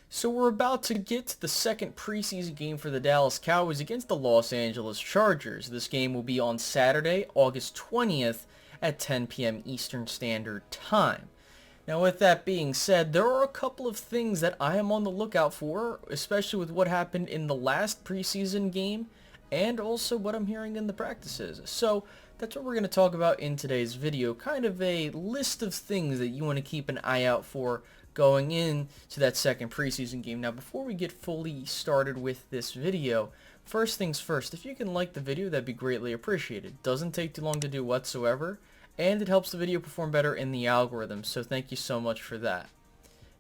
So we're about to get to the second preseason game for the Dallas Cowboys against the Los Angeles Chargers. This game will be on Saturday, August 20th at 10 p.m. Eastern Standard Time. Now with that being said, there are a couple of things that I am on the lookout for, especially with what happened in the last preseason game and also what I'm hearing in the practices. So that's what we're going to talk about in today's video, kind of a list of things that you want to keep an eye out for going into that second preseason game. Now before we get fully started with this video, first things first, if you can like the video, that'd be greatly appreciated. Doesn't take too long to do whatsoever, and it helps the video perform better in the algorithm, so thank you so much for that.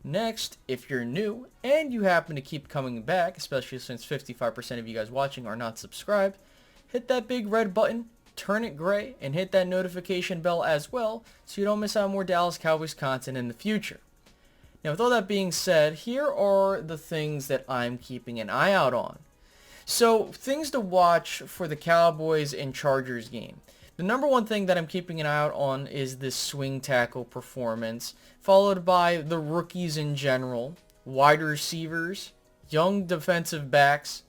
Next, if you're new and you happen to keep coming back, especially since 55% of you guys watching are not subscribed, hit that big red button, turn it gray, and hit that notification bell as well so you don't miss out on more Dallas Cowboys content in the future. Now with all that being said, here are the things that I'm keeping an eye out on. So things to watch for the Cowboys and Chargers game. The number one thing that I'm keeping an eye out on is this swing tackle performance, followed by the rookies in general, wide receivers, young defensive backs,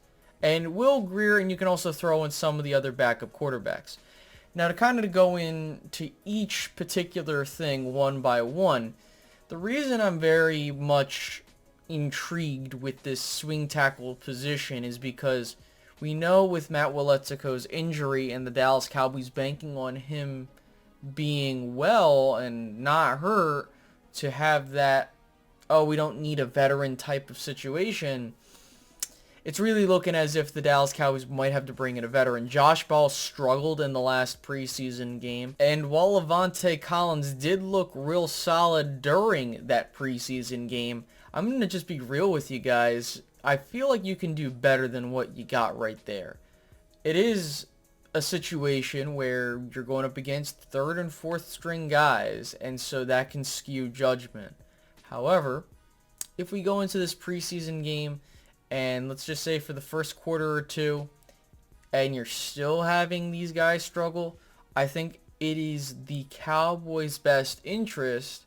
and Will Grier, and you can also throw in some of the other backup quarterbacks. Now to kind of go into each particular thing one by one, the reason I'm very much intrigued with this swing tackle position is because we know with Matt Waletzko's injury and the Dallas Cowboys banking on him being well and not hurt to have that, oh, we don't need a veteran type of situation, it's really looking as if the Dallas Cowboys might have to bring in a veteran. Josh Ball struggled in the last preseason game, and while Levante Collins did look real solid during that preseason game, I'm going to just be real with you guys. I feel like you can do better than what you got right there. It is a situation where you're going up against third and fourth string guys, and so that can skew judgment. However, if we go into this preseason game, and let's just say for the first quarter or two, and you're still having these guys struggle, I think it is the Cowboys' best interest,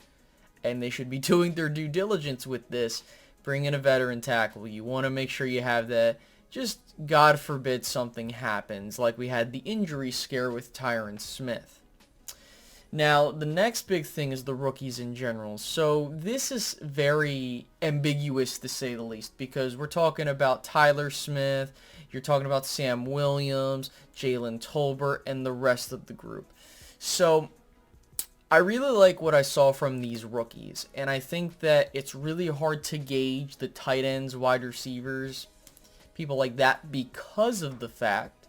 and they should be doing their due diligence with this, bring in a veteran tackle. You want to make sure you have that. Just God forbid something happens, like we had the injury scare with Tyron Smith. Now, the next big thing is the rookies in general. So this is very ambiguous to say the least, because we're talking about Tyler Smith, you're talking about Sam Williams, Jalen Tolbert, and the rest of the group. So I really like what I saw from these rookies, and I think that it's really hard to gauge the tight ends, wide receivers, people like that, because of the fact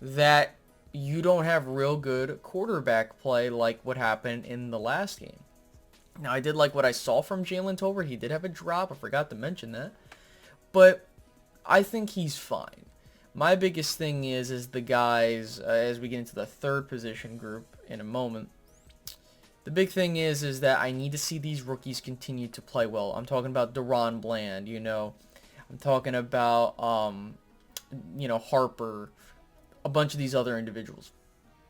that you don't have real good quarterback play like what happened in the last game. Now, I did like what I saw from Jalen Tolbert. He did have a drop. I forgot to mention that. But I think he's fine. My biggest thing is the guys, as we get into the third position group in a moment, the big thing is that I need to see these rookies continue to play well. I'm talking about Deron Bland, I'm talking about, Harper, a bunch of these other individuals,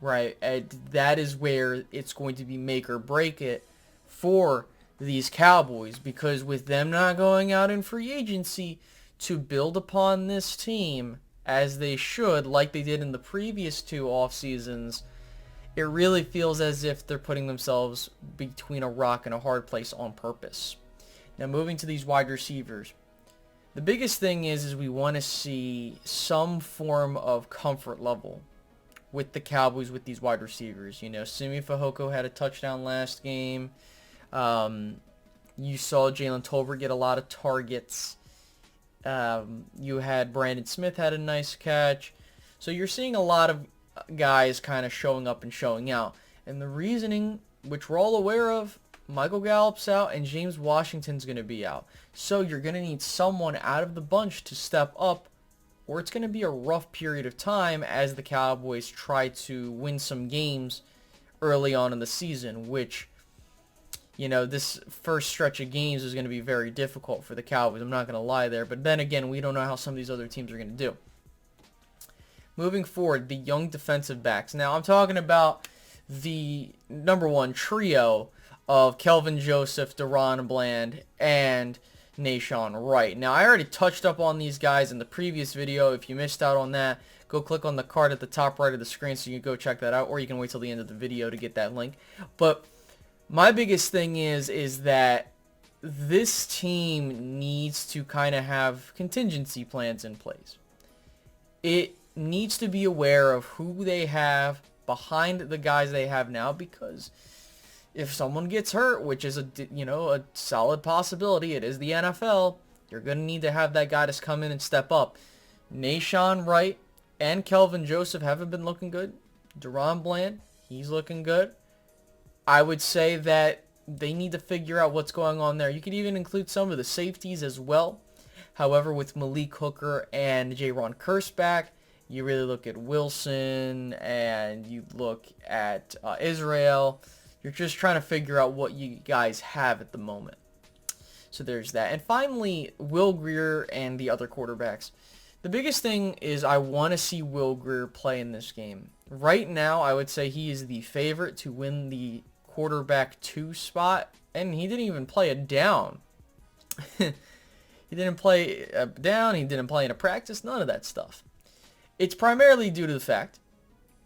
right? And that is where it's going to be make or break it for these Cowboys, because with them not going out in free agency to build upon this team as they should, like they did in the previous two off seasons, it really feels as if they're putting themselves between a rock and a hard place on purpose. Now moving to these wide receivers. The biggest thing is we want to see some form of comfort level with the Cowboys with these wide receivers. Simi Fehoko had a touchdown last game. You saw Jalen Tolbert get a lot of targets. You had Brandon Smith had a nice catch. So you're seeing a lot of guys kind of showing up and showing out. And the reasoning, which we're all aware of, Michael Gallup's out and James Washington's going to be out. So you're going to need someone out of the bunch to step up, or it's going to be a rough period of time as the Cowboys try to win some games early on in the season, which, this first stretch of games is going to be very difficult for the Cowboys. I'm not going to lie there. But then again, we don't know how some of these other teams are going to do. Moving forward, the young defensive backs. Now, I'm talking about the number one trio of Kelvin Joseph, Deron Bland, and Nahshon Wright. Now, I already touched up on these guys in the previous video. If you missed out on that, go click on the card at the top right of the screen so you can go check that out, or you can wait till the end of the video to get that link. But my biggest thing is that this team needs to kind of have contingency plans in place. It needs to be aware of who they have behind the guys they have now, because if someone gets hurt, which is a solid possibility, it is the NFL, you're going to need to have that guy to come in and step up. Nahshon Wright and Kelvin Joseph haven't been looking good. Deron Bland, he's looking good. I would say that they need to figure out what's going on there. You could even include some of the safeties as well. However, with Malik Hooker and Jaron Kearse back, you really look at Wilson and you look at Israel. You're just trying to figure out what you guys have at the moment. So there's that. And finally, Will Grier and the other quarterbacks. The biggest thing is I want to see Will Grier play in this game. Right now, I would say he is the favorite to win the quarterback 2 spot, and he didn't even play a down. He didn't play a down, he didn't play in a practice, none of that stuff. It's primarily due to the fact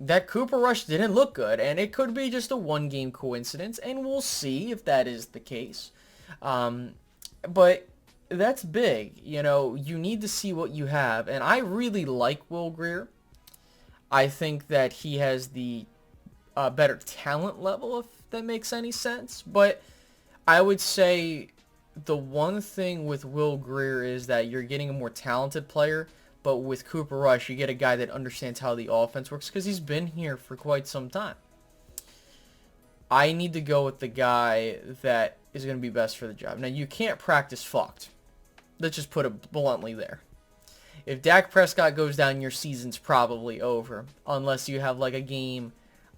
that Cooper Rush didn't look good, and it could be just a one-game coincidence, and we'll see if that is the case. But that's big. You know, you need to see what you have, and I really like Will Grier. I think that he has the better talent level, if that makes any sense. But I would say the one thing with Will Grier is that you're getting a more talented player, but with Cooper Rush, you get a guy that understands how the offense works because he's been here for quite some time. I need to go with the guy that is going to be best for the job. Now, you can't practice fucked. Let's just put it bluntly there. If Dak Prescott goes down, your season's probably over, unless you have like a game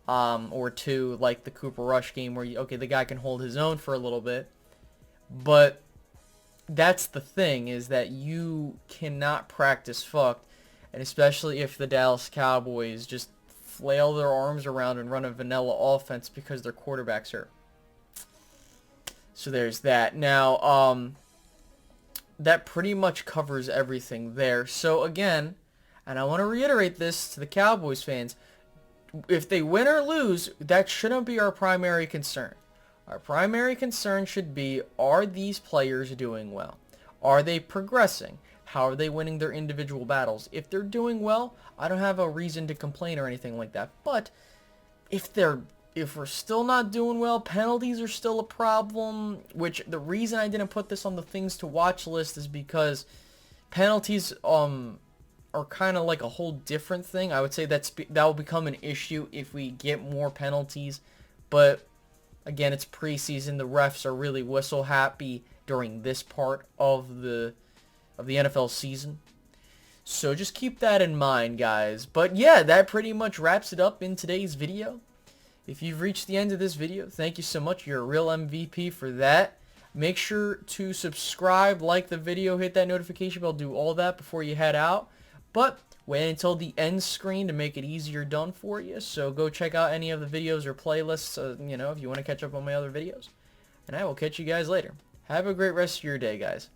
or two, like the Cooper Rush game, where the guy can hold his own for a little bit. But that's the thing, is that you cannot practice fucked, and especially if the Dallas Cowboys just flail their arms around and run a vanilla offense because their quarterback's hurt. So there's that. Now, that pretty much covers everything there. So again, and I want to reiterate this to the Cowboys fans, if they win or lose, that shouldn't be our primary concern. Our primary concern should be, are these players doing well? Are they progressing? How are they winning their individual battles? If they're doing well, I don't have a reason to complain or anything like that. But if we're still not doing well, penalties are still a problem, which the reason I didn't put this on the things to watch list is because penalties are kind of like a whole different thing. I would say that will become an issue if we get more penalties, but again, it's preseason. The refs are really whistle happy during this part of the NFL season. So just keep that in mind, guys. But yeah, that pretty much wraps it up in today's video. If you've reached the end of this video, thank you so much. You're a real MVP for that. Make sure to subscribe, like the video, hit that notification bell, do all that before you head out. But wait until the end screen to make it easier done for you. So go check out any of the videos or playlists, if you want to catch up on my other videos. And I will catch you guys later. Have a great rest of your day, guys.